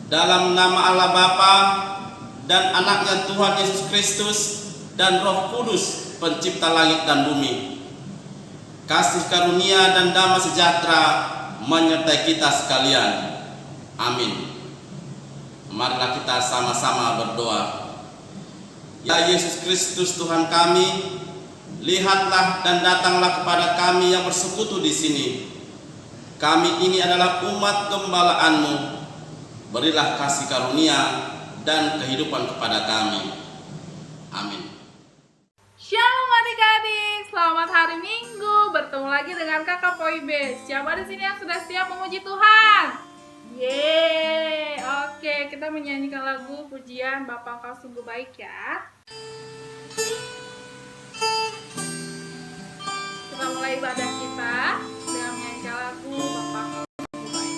Dalam nama Allah Bapa dan anaknya Tuhan Yesus Kristus dan Roh Kudus pencipta langit dan bumi, kasih karunia dan damai sejahtera menyertai kita sekalian. Amin. Marilah kita sama-sama berdoa. Ya Yesus Kristus Tuhan kami, lihatlah dan datanglah kepada kami yang bersekutu di sini. Kami ini adalah umat gembala-Mu. Berilah kasih karunia dan kehidupan kepada kami. Amin. Shalom adik-adik, selamat hari Minggu. Bertemu lagi dengan Kakak Poibe. Siapa di sini yang sudah siap memuji Tuhan? Yeay, oke, kita menyanyikan lagu pujian Bapa Engkau Sungguh Baik ya. Kita mulai ibadah kita dengan menyanyikan lagu Bapa Engkau Sungguh Baik.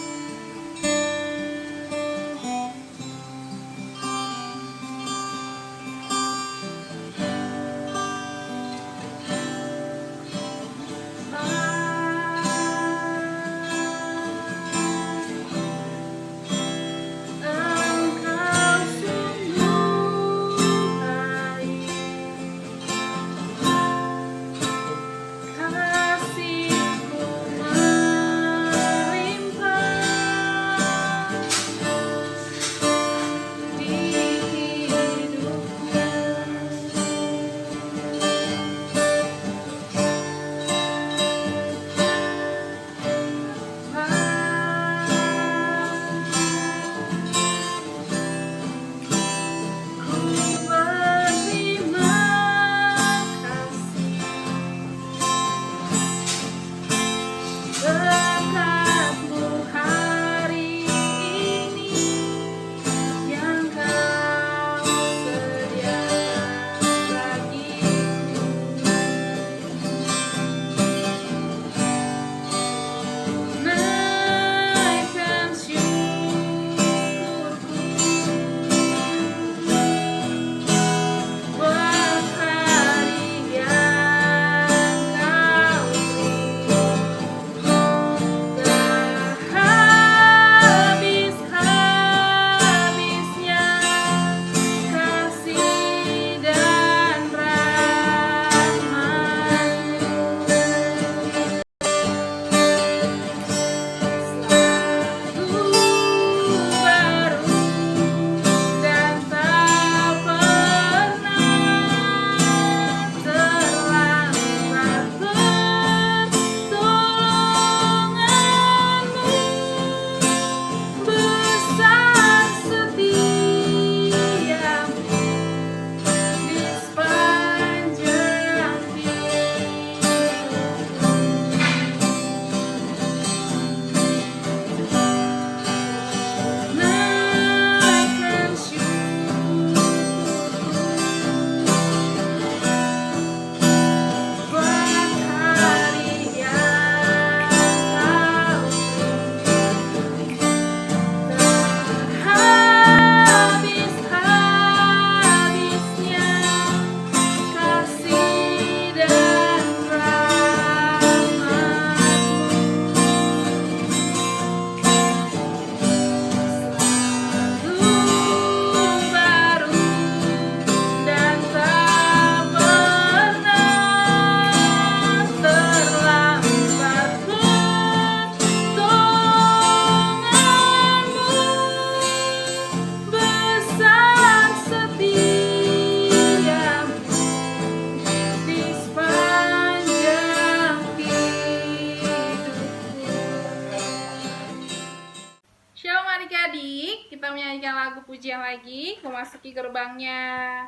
Shalom adik-adik, kita menyanyikan lagu pujian lagi, memasuki gerbangnya.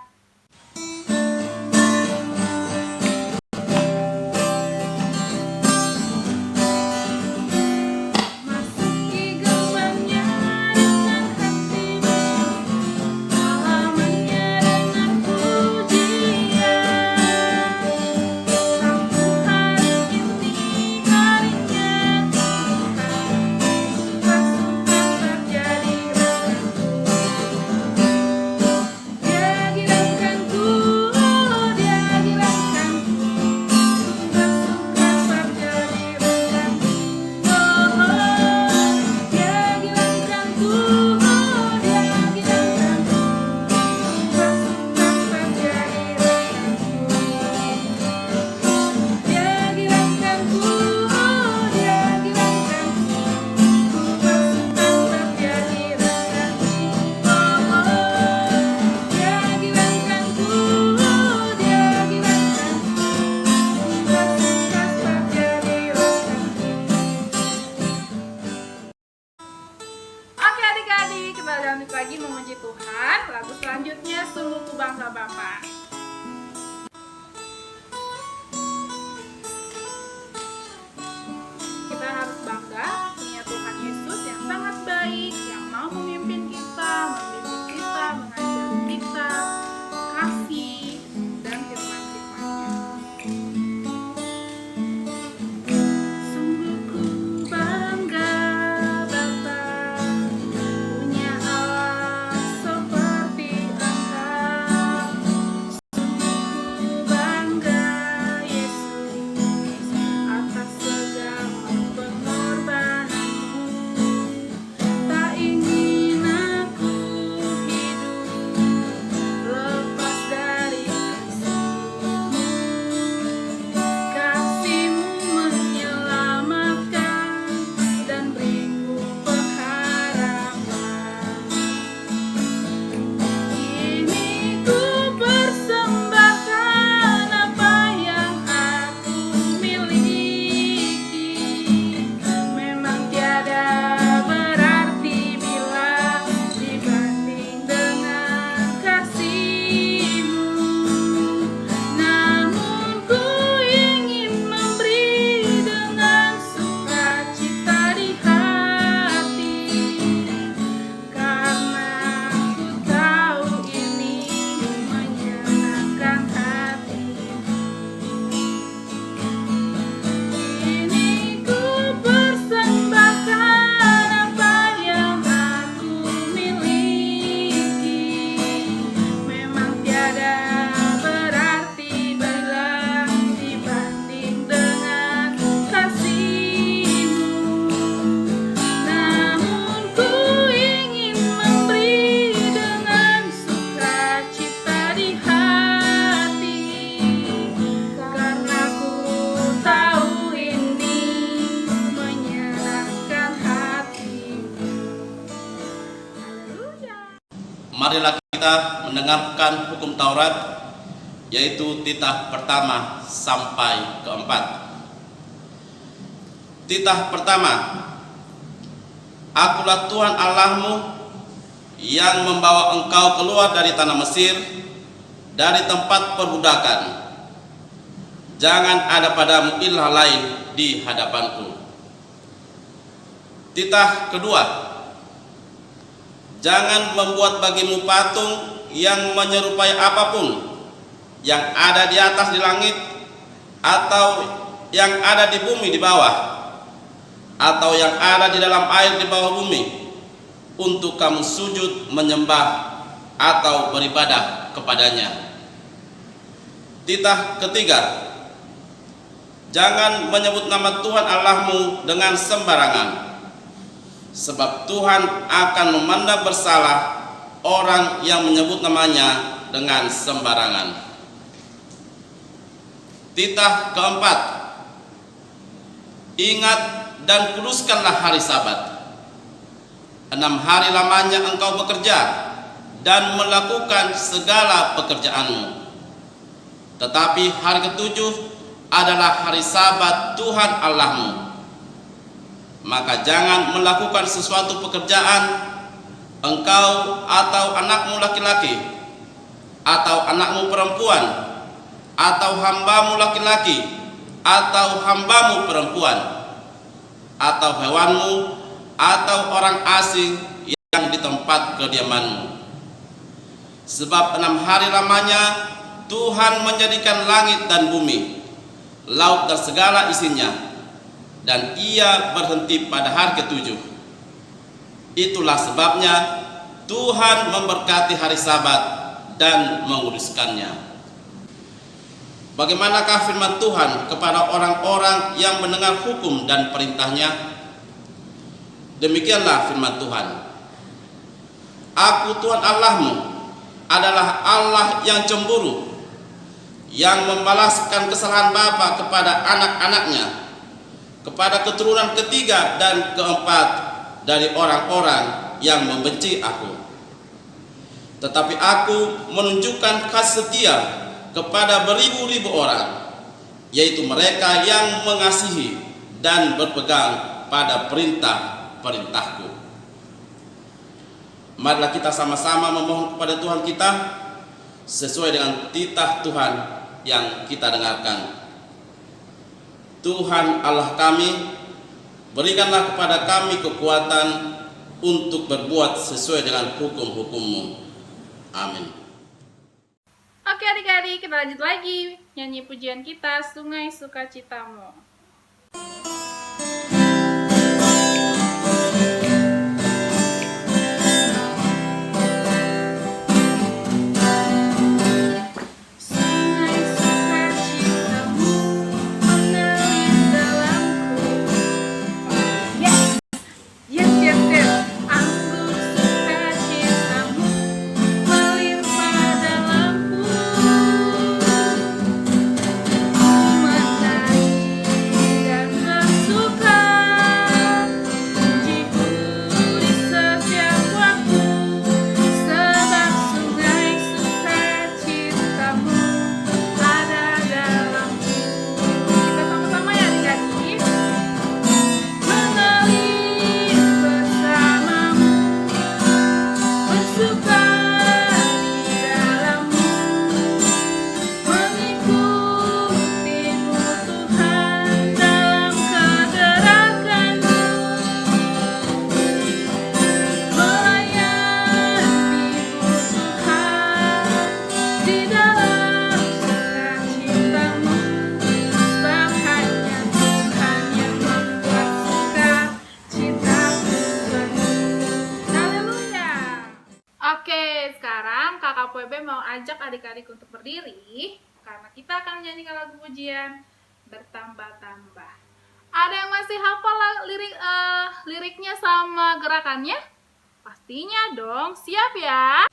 Kita Oke adik-adik, kita lanjut lagi memuji Tuhan. Lagu selanjutnya Sungguh Ku Bangga Bapa. Kita harus bangga punya Tuhan Yesus yang sangat baik, yang mau memimpin kita, membimbing kita, mengajari kita, kasih dan firman-firman-Nya. Sungguh ku bangga Bapa, punya Allah seperti Engkau. Sungguh ku bangga Yesus atas segala pengorbananmu. Tak ingin aku hidup lepas dari kasih-Mu. Kasih-Mu menyelamatkan dan beriku pengharapan. Kini ku persembahkan apa yang aku miliki. Memang tiada berarti bila dibanding dengan kasih-Mu. Namun ku ingin memberi dengan sukacita di hati, karena ku tahu ini menyenangkan hati-Mu. Kini ku persembahkan apa yang aku miliki. Memang tiada berarti bila dibanding dengan kasih-Mu. Namun ku ingin memberi dengan sukacita di hati, karena ku tahu ini menyenangkan hati-Mu. Haleluya. Marilah kita mendengarkan hukum Taurat, yaitu titah pertama sampai keempat. Titah pertama, Akulah Tuhan Allahmu yang membawa engkau keluar dari tanah Mesir, dari tempat perbudakan. Jangan ada padamu ilah lain di hadapanku. Titah kedua, jangan membuat bagimu patung yang menyerupai apapun yang ada di atas di langit, atau yang ada di bumi di bawah, atau yang ada di dalam air di bawah bumi, untuk kamu sujud menyembah atau beribadah kepadanya. Titah ketiga, jangan menyebut nama Tuhan Allahmu dengan sembarangan, sebab Tuhan akan memandang bersalah orang yang menyebut namanya dengan sembarangan. Titah keempat, ingat dan kuduskanlah hari Sabat. 6 hari lamanya engkau bekerja dan melakukan segala pekerjaanmu. Tetapi hari ketujuh adalah hari Sabat Tuhan Allahmu. Maka jangan melakukan sesuatu pekerjaan, engkau atau anakmu laki-laki, atau anakmu perempuan, atau hambamu laki-laki, atau hambamu perempuan, atau hewanmu, atau orang asing yang di tempat kediamanmu. Sebab 6 hari lamanya Tuhan menjadikan langit dan bumi, laut dan segala isinya, dan Ia berhenti pada hari ketujuh. Itulah sebabnya Tuhan memberkati hari Sabat dan menguduskannya. Bagaimanakah firman Tuhan kepada orang-orang yang mendengar hukum dan perintahnya? Demikianlah firman Tuhan. Aku Tuhan Allahmu adalah Allah yang cemburu, yang membalaskan kesalahan bapa kepada anak-anaknya, kepada keturunan ketiga dan keempat dari orang-orang yang membenci aku. Tetapi aku menunjukkan kasih setia kepada beribu-ribu orang, yaitu mereka yang mengasihi dan berpegang pada perintah-perintahku. Marilah kita sama-sama memohon kepada Tuhan kita sesuai dengan titah Tuhan yang kita dengarkan. Tuhan Allah kami, berikanlah kepada kami kekuatan untuk berbuat sesuai dengan hukum-hukum-Mu. Amin. Oke adik-adik, kita lanjut lagi nyanyi pujian kita, Sungai Sukacitamu. Kakak PB mau ajak adik-adik untuk berdiri karena kita akan menyanyikan lagu pujian Bertambah-tambah. Ada yang masih hafal liriknya sama gerakannya? Pastinya dong, siap ya?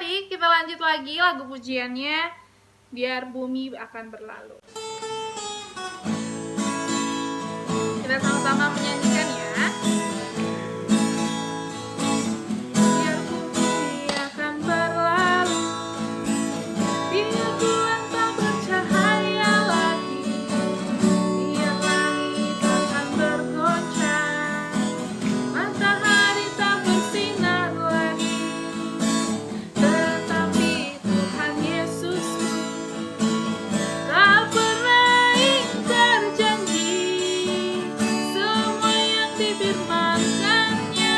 Kita lanjut lagi lagu pujiannya Biar Bumi Akan Berlalu. Kita sama-sama menyanyikan ya. Biar bumi akan berlalu, biar bulan tak bercahaya lagi, biar langit akan bergoncang, matahari tak bersinar lagi. Tetapi Tuhan Yesusku tak pernah ingkar janji, semua yang difirmankannya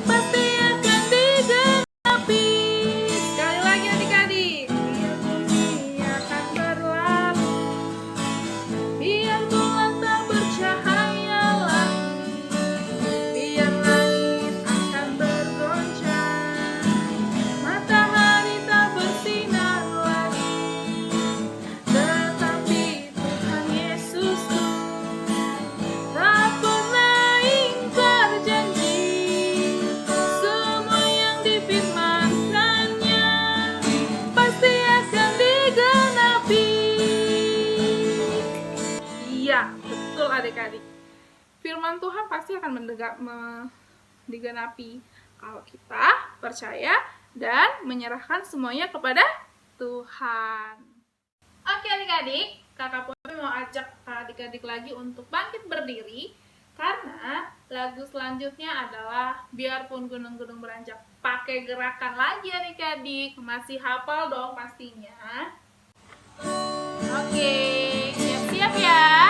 pasti akan digenapi. Sekali lagi adik-adik, biar bumi akan berlalu, biar bulan tak bercahaya lagi, biar langit akan bergoncang, matahari tak bersinar lagi. Tetapi Tuhan Yesusku tak pernah ingkar janji, semua yang difirmankannya pasti akan digenapi. Iya, betul adik-adik. Firman Tuhan pasti akan digenapi kalau kita percaya dan menyerahkan semuanya kepada Tuhan. Oke adik-adik, kakak Popi mau ajak adik adik-adik lagi untuk bangkit berdiri, karena lagu selanjutnya adalah Biarpun Gunung-Gunung Beranjak. Pakai gerakan lagi adik-adik, masih hafal dong pastinya. Oke, siap-siap ya.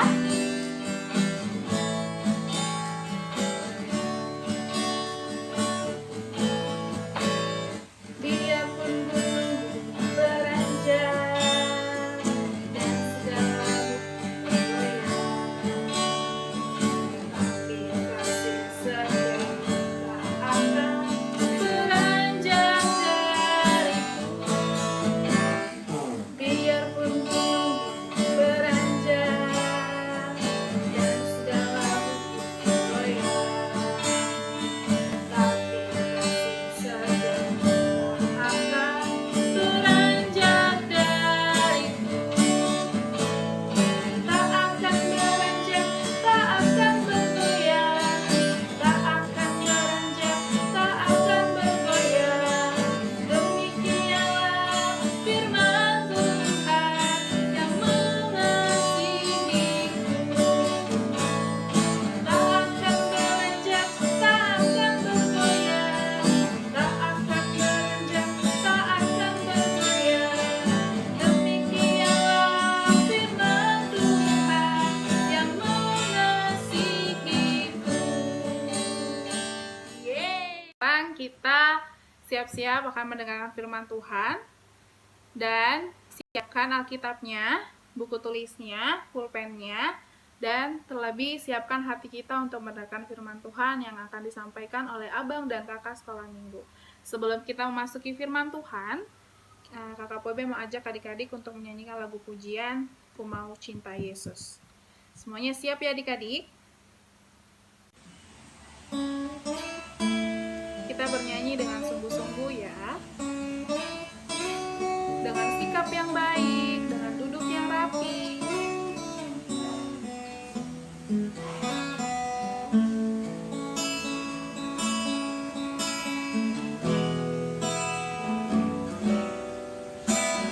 Biarpun gunung beranjak dan segala bukti tapi kasih setia tak akan beranjak dariku. Biarpun gunung beranjak dan segala bukti tapi kasih setia akan beranjak dariku. Tak akan beranjak, tak akan bergoyang. Tak akan beranjak, tak akan bergoyang. Demikianlah firman Tuhan yang mengasihiku. Tak akan beranjak, tak akan bergoyang. Tak akan beranjak, tak akan bergoyang. Demikianlah firman Tuhan yang mengasihiku. Sekarang kita siap-siap akan mendengarkan firman Tuhan. Dan siapkan Alkitabnya, buku tulisnya, pulpennya, dan terlebih siapkan hati kita untuk mendengarkan firman Tuhan yang akan disampaikan oleh abang dan kakak sekolah minggu. Sebelum kita memasuki firman Tuhan, kakak Pobe mau ajak adik-adik untuk menyanyikan lagu pujian Ku Mau Cinta Yesus. Semuanya siap ya adik-adik? Kita bernyanyi dengan sungguh-sungguh ya, dengan sikap yang baik, dengan duduk yang rapi.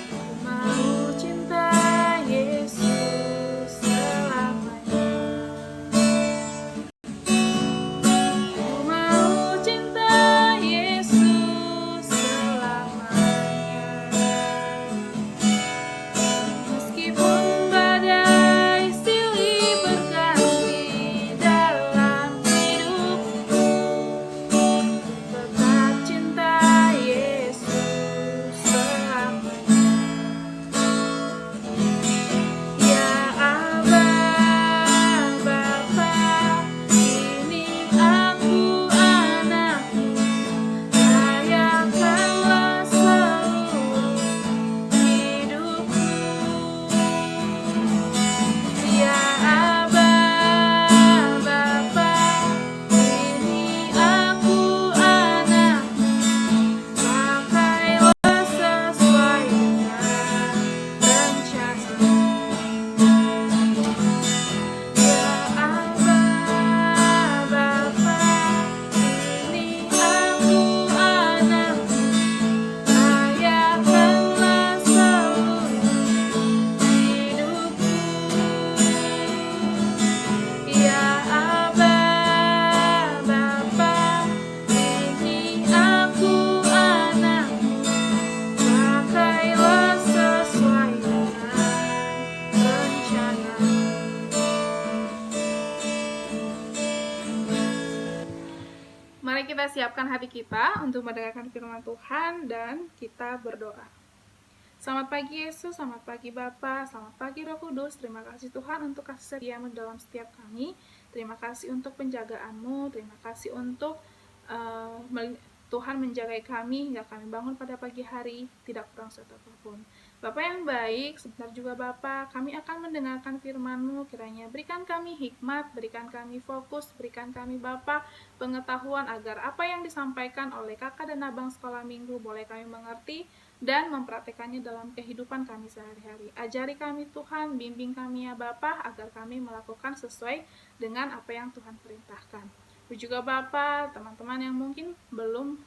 Ku mau cinta Yesus selamanya. Ku mau cinta Yesus selamanya. Meskipun badai silih berganti dalam hidupku, tetap cinta Yesus selamanya. Ya Aba, Bapa, ini aku anakmu, layakkanlah seluruh hidupku. Ya Aba, Bapa, ini aku anakmu, pakailah sesuai dengan rencana. Ya Aba, Bapa, ini aku anakmu, layakkanlah seluruh hidupku. Ya Aba, Bapa, ini aku anakmu, pakailah sesuai dengan rencana. Mari kita siapkan hati kita untuk mendengarkan firman Tuhan dan kita berdoa. Selamat pagi Yesus, selamat pagi Bapa, selamat pagi Roh Kudus. Terima kasih Tuhan untuk kasih setiamu dalam setiap kami. Terima kasih untuk penjagaanmu, terima kasih untuk Tuhan menjaga kami hingga kami bangun pada pagi hari, tidak kurang satu apapun. Bapa yang baik, sebentar juga Bapa, kami akan mendengarkan firman-Mu, kiranya berikan kami hikmat, berikan kami fokus, berikan kami Bapa pengetahuan agar apa yang disampaikan oleh kakak dan abang sekolah minggu boleh kami mengerti dan mempraktekannya dalam kehidupan kami sehari-hari. Ajari kami Tuhan, bimbing kami ya Bapa, agar kami melakukan sesuai dengan apa yang Tuhan perintahkan. Juga Bapa, teman-teman yang mungkin belum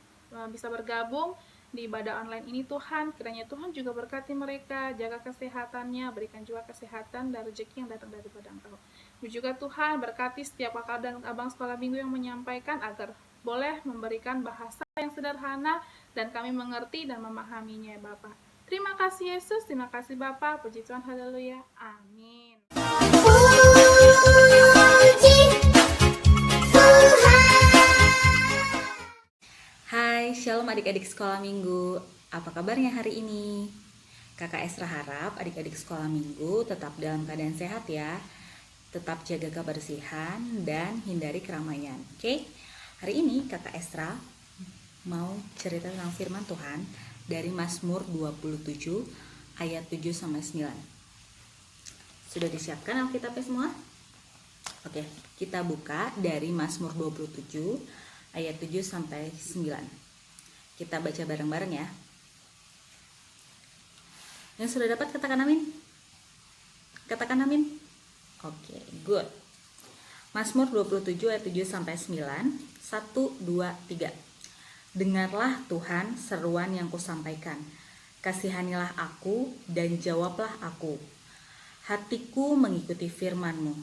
bisa bergabung, di ibadah online ini Tuhan. Kiranya Tuhan juga berkati mereka, jaga kesehatannya, berikan juga kesehatan dan rezeki yang datang daripada Engkau. Dan juga Tuhan berkati setiap kakak dan abang sekolah minggu yang menyampaikan agar boleh memberikan bahasa yang sederhana dan kami mengerti dan memahaminya ya Bapak. Terima kasih Yesus, terima kasih Bapak, puji Tuhan, haleluya, amin. Hai, shalom adik-adik sekolah minggu. Apa kabarnya hari ini? Kakak Esra harap adik-adik sekolah minggu tetap dalam keadaan sehat ya. Tetap jaga kebersihan dan hindari keramaian. Oke? Hari ini Kakak Esra mau cerita tentang firman Tuhan dari Mazmur 27 ayat 7 sampai 9. Sudah disiapkan Alkitabnya semua? Oke, kita buka dari Mazmur 27 ayat 7 sampai 9. Kita baca bareng-bareng ya. Yang sudah dapat katakan amin. Katakan amin. Oke, good. Mazmur 27 ayat 7 sampai 9. 1 2 3. Dengarlah Tuhan seruan yang kusampaikan. Kasihanilah aku dan jawablah aku. Hatiku mengikuti firman-Mu.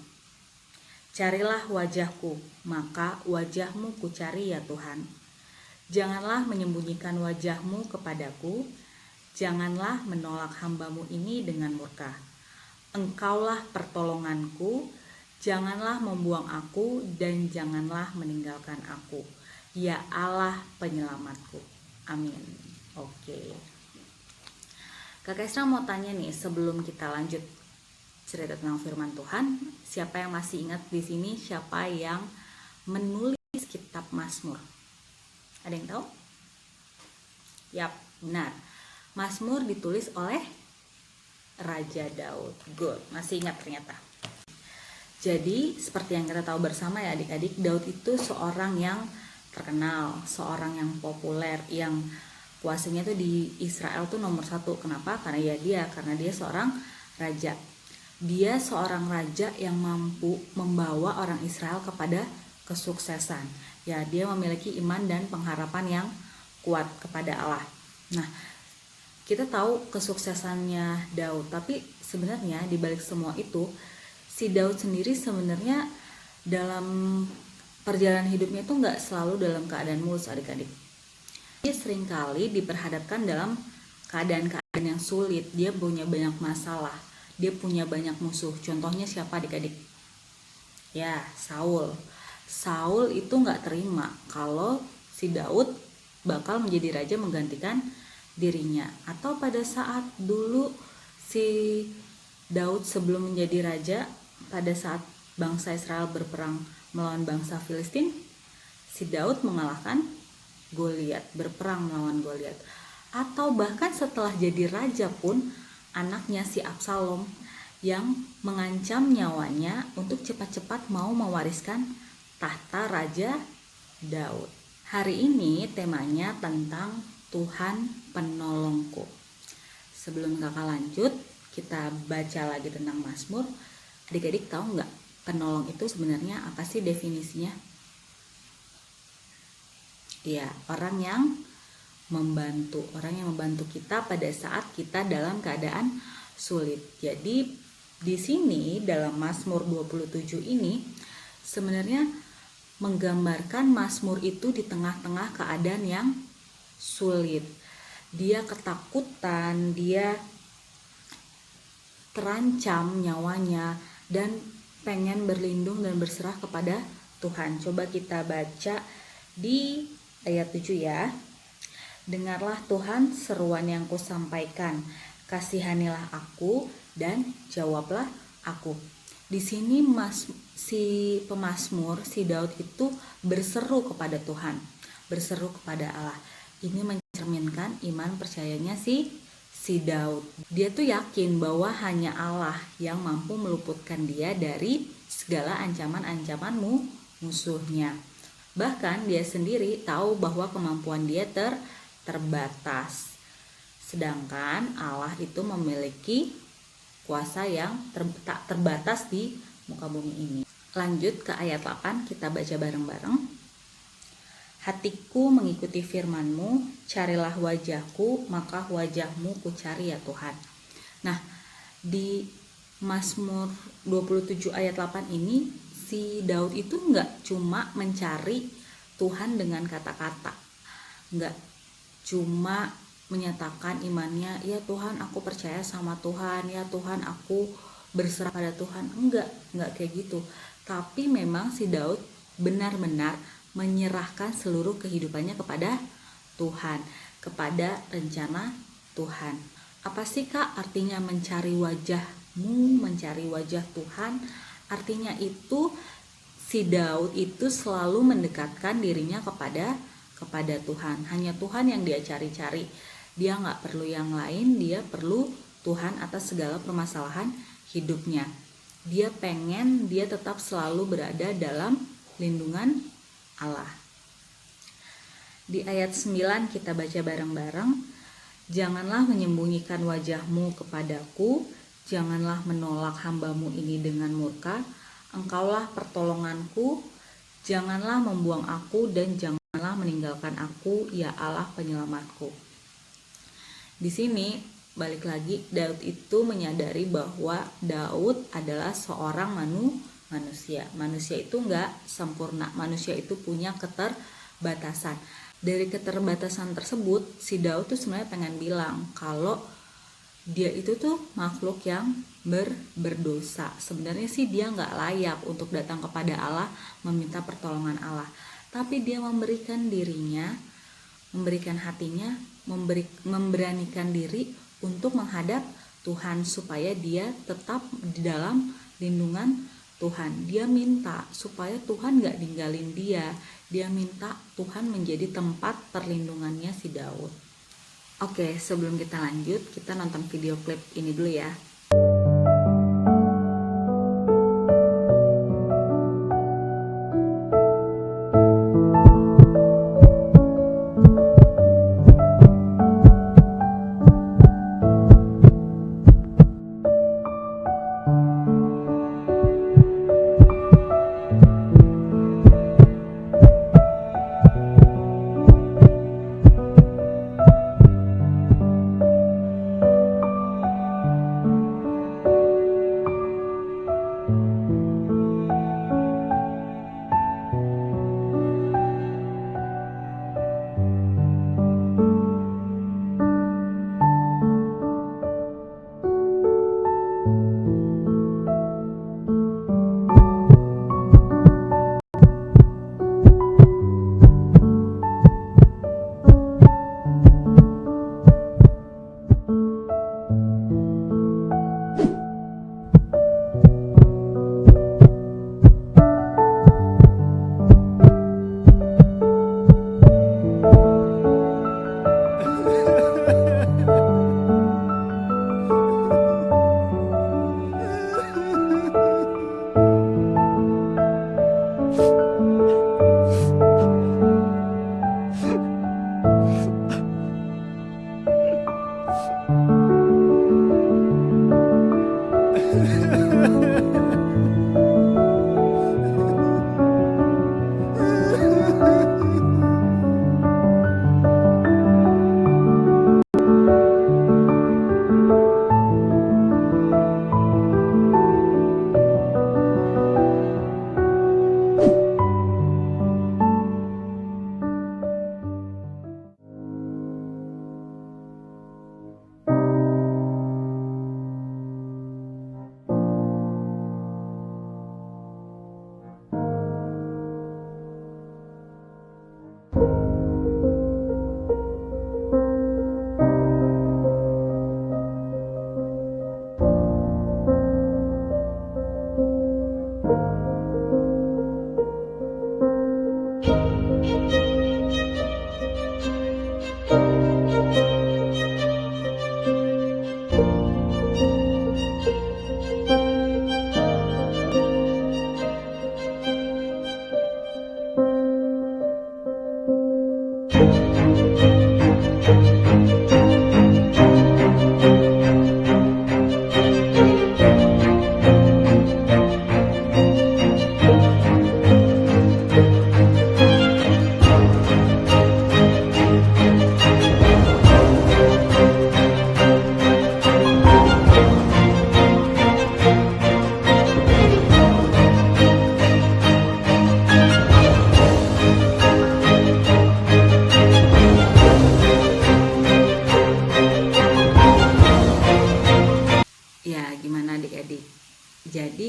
Carilah wajahku, maka wajahmu kucari ya Tuhan. Janganlah menyembunyikan wajahmu kepadaku, janganlah menolak hamba-Mu ini dengan murka. Engkaulah pertolonganku, janganlah membuang aku dan janganlah meninggalkan aku. Ya Allah penyelamatku. Amin. Oke. Kakak Esra mau tanya nih sebelum kita lanjut cerita tentang firman Tuhan, siapa yang masih ingat di sini siapa yang menulis kitab Mazmur? Ada yang tahu? Yap, benar. Mazmur ditulis oleh Raja Daud. Good, masih ingat ternyata. Jadi, seperti yang kita tahu bersama ya adik-adik, Daud itu seorang yang terkenal, seorang yang populer, yang kuasanya tuh di Israel tuh nomor 1. Kenapa? Karena dia seorang raja. Dia seorang raja yang mampu membawa orang Israel kepada kesuksesan. Ya, dia memiliki iman dan pengharapan yang kuat kepada Allah. Nah, kita tahu kesuksesannya Daud, tapi sebenarnya di balik semua itu, si Daud sendiri sebenarnya dalam perjalanan hidupnya itu nggak selalu dalam keadaan mulus adik-adik. Dia seringkali diperhadapkan dalam keadaan-keadaan yang sulit. Dia punya banyak masalah. Dia punya banyak musuh. Contohnya siapa adik-adik? Ya, Saul. Saul itu nggak terima kalau si Daud bakal menjadi raja menggantikan dirinya. Atau pada saat dulu si Daud sebelum menjadi raja, pada saat bangsa Israel berperang melawan bangsa Filistin, si Daud mengalahkan Goliat, berperang melawan Goliat. Atau bahkan setelah jadi raja pun, anaknya si Absalom yang mengancam nyawanya untuk cepat-cepat mau mewariskan tahta Raja Daud. Hari ini temanya tentang Tuhan penolongku. Sebelum kakak lanjut, kita baca lagi tentang Mazmur. Adik-adik tahu nggak penolong itu sebenarnya apa sih definisinya? Ya, orang yang membantu kita pada saat kita dalam keadaan sulit. Jadi di sini dalam Mazmur 27 ini sebenarnya menggambarkan Mazmur itu di tengah-tengah keadaan yang sulit. Dia ketakutan, dia terancam nyawanya dan pengen berlindung dan berserah kepada Tuhan. Coba kita baca di ayat 7 ya. Dengarlah Tuhan seruan yang kusampaikan, kasihanilah aku dan jawablah aku. Di sini si pemazmur, si Daud itu berseru kepada Tuhan, berseru kepada Allah. Ini mencerminkan iman percayanya si Daud. Dia tuh yakin bahwa hanya Allah yang mampu meluputkan dia dari segala ancaman-ancaman musuhnya. Bahkan dia sendiri tahu bahwa kemampuan dia terbatas. Sedangkan Allah itu memiliki kuasa yang tak terbatas di muka bumi ini. Lanjut ke ayat 8, kita baca bareng-bareng. Hatiku mengikuti firman-Mu, carilah wajahku, maka wajah-Mu kucari ya Tuhan. Nah, di Mazmur 27 ayat 8 ini, si Daud itu nggak cuma mencari Tuhan dengan kata-kata, nggak cuma menyatakan imannya, ya Tuhan aku percaya sama Tuhan, ya Tuhan aku berserah pada Tuhan, enggak kayak gitu. Tapi memang si Daud benar-benar menyerahkan seluruh kehidupannya kepada Tuhan, kepada rencana Tuhan. Apa sih Kak artinya mencari wajah-Mu, mencari wajah Tuhan? Artinya itu si Daud itu selalu mendekatkan dirinya kepada Tuhan. Hanya Tuhan yang dia cari-cari. Dia nggak perlu yang lain, dia perlu Tuhan atas segala permasalahan hidupnya. Dia pengen dia tetap selalu berada dalam lindungan Allah. Di ayat 9 kita baca bareng-bareng. Janganlah menyembunyikan wajah-Mu kepadaku, janganlah menolak hamba-Mu ini dengan murka. Engkaulah pertolonganku, janganlah membuang aku dan janganlah meninggalkan aku, ya Allah penyelamatku. Di sini balik lagi, Daud itu menyadari bahwa Daud adalah seorang manusia. Manusia itu nggak sempurna, manusia itu punya keterbatasan. Dari keterbatasan tersebut, si Daud tuh sebenarnya pengen bilang kalau dia itu tuh makhluk yang berdosa. Sebenarnya sih dia nggak layak untuk datang kepada Allah meminta pertolongan Allah. Tapi dia memberikan dirinya, memberikan hatinya, memberanikan diri untuk menghadap Tuhan supaya dia tetap di dalam lindungan Tuhan. Dia minta supaya Tuhan gak ninggalin dia. Dia minta Tuhan menjadi tempat perlindungannya si Daud. Oke, sebelum kita lanjut, kita nonton video klip ini dulu ya.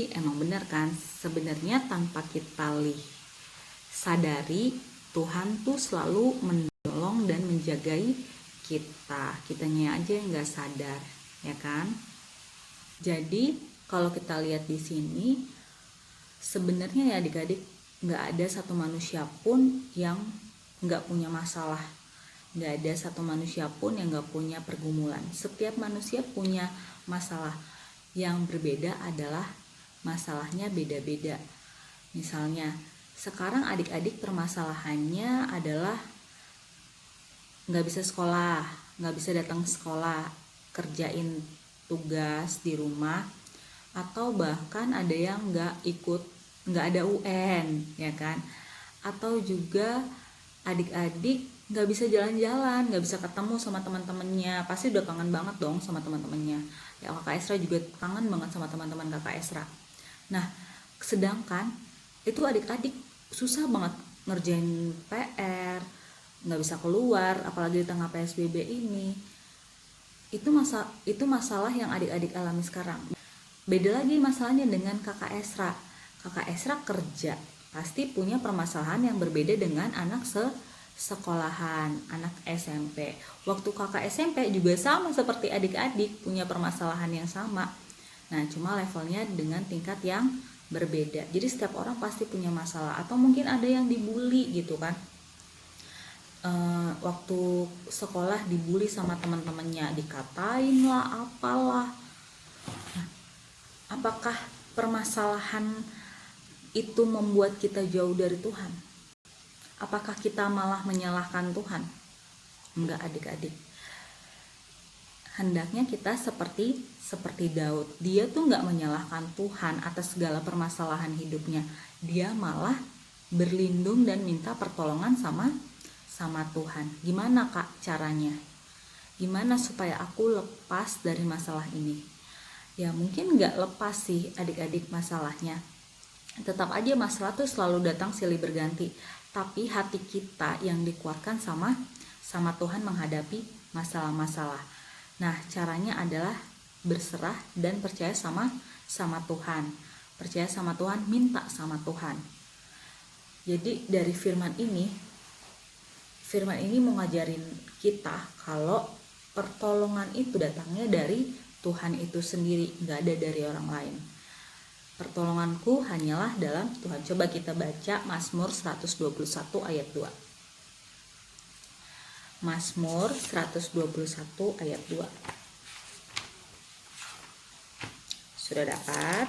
Jadi emang benar kan, sebenarnya tanpa kita sadari, Tuhan tuh selalu menolong dan menjagai kitanya aja yang nggak sadar, ya kan? Jadi kalau kita lihat di sini, sebenarnya ya adik-adik, nggak ada satu manusia pun yang nggak punya masalah, nggak ada satu manusia pun yang nggak punya pergumulan. Setiap manusia punya masalah, yang berbeda adalah masalahnya beda-beda. Misalnya sekarang adik-adik permasalahannya adalah nggak bisa sekolah, nggak bisa datang sekolah, kerjain tugas di rumah, atau bahkan ada yang nggak ada UN, ya kan? Atau juga adik-adik nggak bisa jalan-jalan, nggak bisa ketemu sama teman-temannya, pasti udah kangen banget dong sama teman-temannya. Ya kakak Esra juga kangen banget sama teman-teman kakak Esra. Nah, sedangkan itu adik-adik susah banget ngerjain PR, nggak bisa keluar, apalagi di tengah PSBB ini. Itu masalah yang adik-adik alami sekarang. Beda lagi masalahnya dengan kakak Esra. Kakak Esra kerja, pasti punya permasalahan yang berbeda dengan anak sekolahan, anak SMP. Waktu kakak SMP juga sama seperti adik-adik, punya permasalahan yang sama. Nah, cuma levelnya dengan tingkat yang berbeda. Jadi setiap orang pasti punya masalah, atau mungkin ada yang dibully gitu kan. Waktu sekolah dibully sama teman-temannya, dikatain lah, apalah. Nah, apakah permasalahan itu membuat kita jauh dari Tuhan? Apakah kita malah menyalahkan Tuhan? Enggak adik-adik. Hendaknya kita seperti Daud. Dia tuh enggak menyalahkan Tuhan atas segala permasalahan hidupnya. Dia malah berlindung dan minta pertolongan sama Tuhan. Gimana kak caranya? Gimana supaya aku lepas dari masalah ini? Ya mungkin nggak lepas sih adik-adik masalahnya. Tetap aja masalah tuh selalu datang silih berganti. Tapi hati kita yang dikuatkan sama Tuhan menghadapi masalah-masalah. Nah caranya adalah berserah dan percaya sama Tuhan. Percaya sama Tuhan, minta sama Tuhan. Jadi dari firman ini mau ngajarin kita kalau pertolongan itu datangnya dari Tuhan itu sendiri, nggak ada dari orang lain. Pertolonganku hanyalah dalam Tuhan. Coba kita baca Mazmur 121 ayat 2. Mazmur 121 ayat 2. Sudah dapat?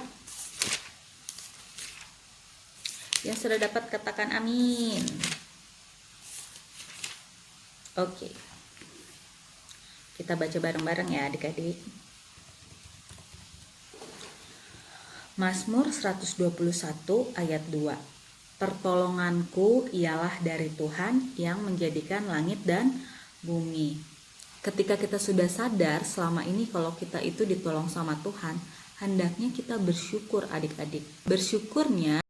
Yang sudah dapat katakan amin. Oke, kita baca bareng-bareng ya adik-adik. Mazmur 121 ayat 2. Pertolonganku ialah dari Tuhan yang menjadikan langit dan bumi. Ketika kita sudah sadar selama ini kalau kita itu ditolong sama Tuhan, hendaknya kita bersyukur adik-adik. Bersyukurnya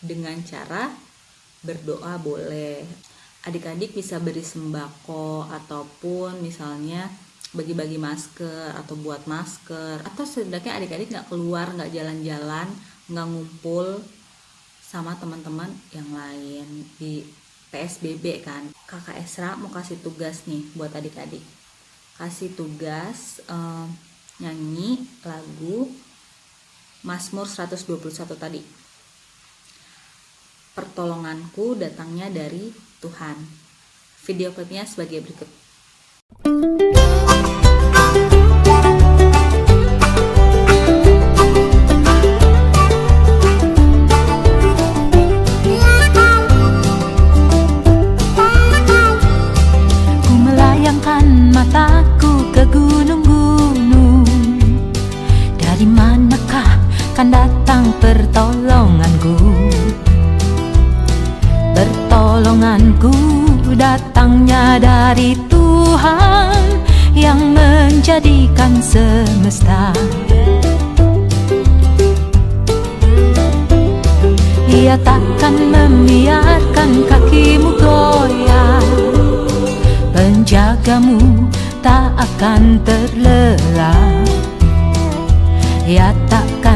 dengan cara berdoa boleh. Adik-adik bisa beri sembako, ataupun misalnya bagi-bagi masker atau buat masker, atau setidaknya adik-adik nggak keluar, nggak jalan-jalan, nggak ngumpul sama teman-teman yang lain di PSBB kan. Kakak Esra mau kasih tugas nih buat adik-adik, kasih tugas nyanyi lagu Mazmur 121 tadi. Pertolonganku datangnya dari Tuhan. Video klipnya sebagai berikut. Ku melayangkan mataku ke gunung-gunung. Dari manakah kan datang pertolonganku? Pertolonganku datangnya dari Tuhan yang menjadikan semesta. Ia takkan membiarkan kakimu goyah, penjagamu tak akan terlelap. Ia takkan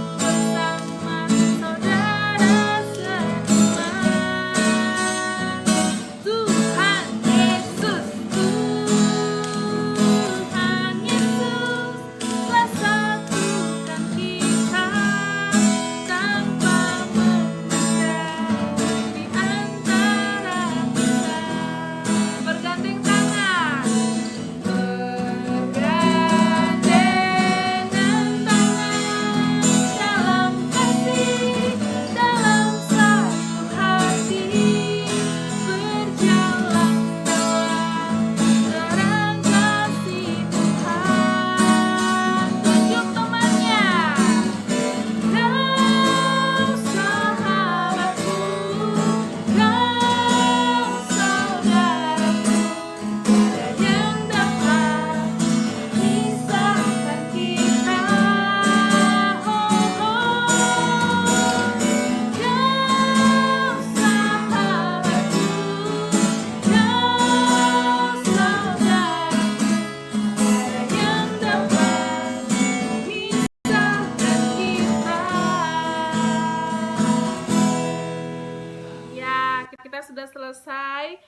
kita sudah selesai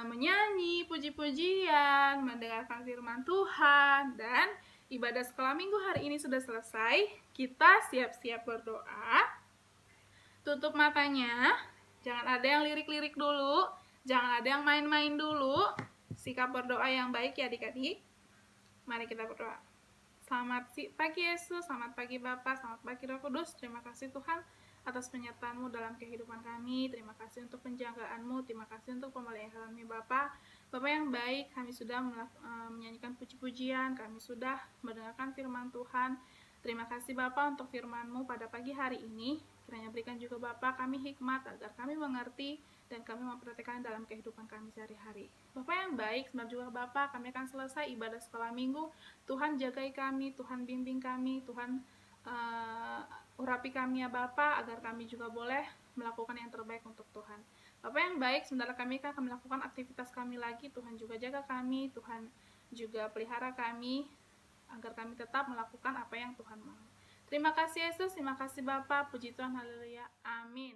menyanyi puji-pujian, mendengarkan firman Tuhan, dan ibadah sekolah minggu hari ini sudah selesai. Kita siap-siap berdoa. Tutup matanya, jangan ada yang lirik-lirik dulu, jangan ada yang main-main dulu. Sikap berdoa yang baik ya adik-adik. Mari kita berdoa. Selamat pagi Yesus, selamat pagi Bapa, selamat pagi Roh Kudus. Terima kasih Tuhan atas penyertaan-Mu dalam kehidupan kami. Terima kasih untuk penjagaan-Mu, terima kasih untuk pemeliharaan kami Bapa. Bapa yang baik, kami sudah menyanyikan puji-pujian, kami sudah mendengarkan firman Tuhan. Terima kasih Bapa untuk firman-Mu pada pagi hari ini. Kiranya berikan juga Bapa kami hikmat agar kami mengerti dan kami mempraktikkan dalam kehidupan kami sehari-hari. Bapa yang baik, sebentar juga Bapa, kami akan selesai ibadah sekolah minggu. Tuhan jagai kami, Tuhan bimbing kami, Tuhan urapi kami ya Bapa, agar kami juga boleh melakukan yang terbaik untuk Tuhan. Bapa yang baik, sebentar kami akan melakukan aktivitas kami lagi. Tuhan juga jaga kami, Tuhan juga pelihara kami, agar kami tetap melakukan apa yang Tuhan mau. Terima kasih Yesus, terima kasih Bapa, puji Tuhan, haleluya, amin.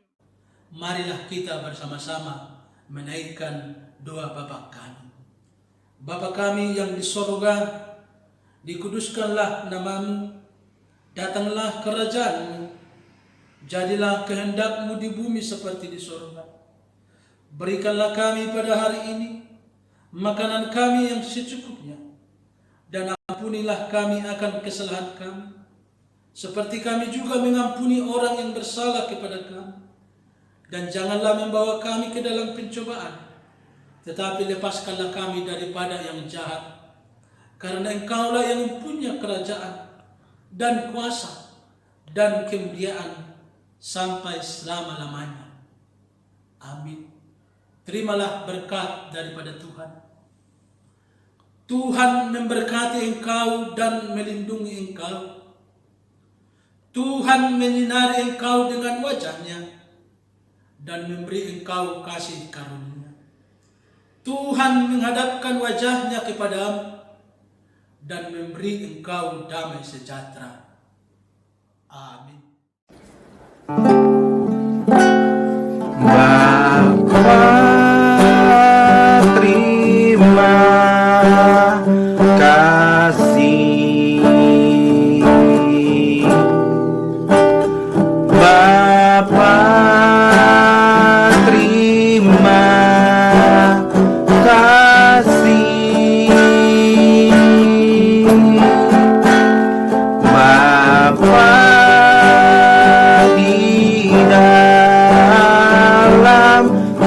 Marilah kita bersama-sama menaikkan doa Bapa kami. Bapa kami yang di sorga, dikuduskanlah nama-Mu, datanglah kerajaan-Mu, jadilah kehendak-Mu di bumi seperti di sorga. Berikanlah kami pada hari ini makanan kami yang secukupnya, dan ampunilah kami akan kesalahan kami, seperti kami juga mengampuni orang yang bersalah kepada kami. Dan janganlah membawa kami ke dalam pencobaan, tetapi lepaskanlah kami daripada yang jahat. Karena Engkaulah yang mempunyai kerajaan dan kuasa dan kemuliaan sampai selama-lamanya. Amin. Terimalah berkat daripada Tuhan. Tuhan memberkati engkau dan melindungi engkau. Tuhan menyinari engkau dengan wajah-Nya dan memberi engkau kasih karunia. Tuhan menghadapkan wajah-Nya kepadamu dan memberi engkau damai sejahtera. Amin. Bapa, terima kasih. Bapa, terima kasih. Bapa di dalam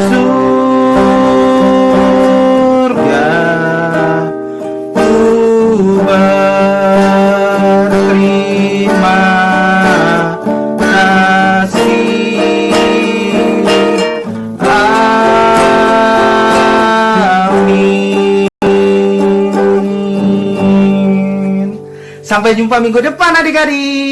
surga, ku berterima kasih. Amin. Sampai jumpa minggu depan adik-adik.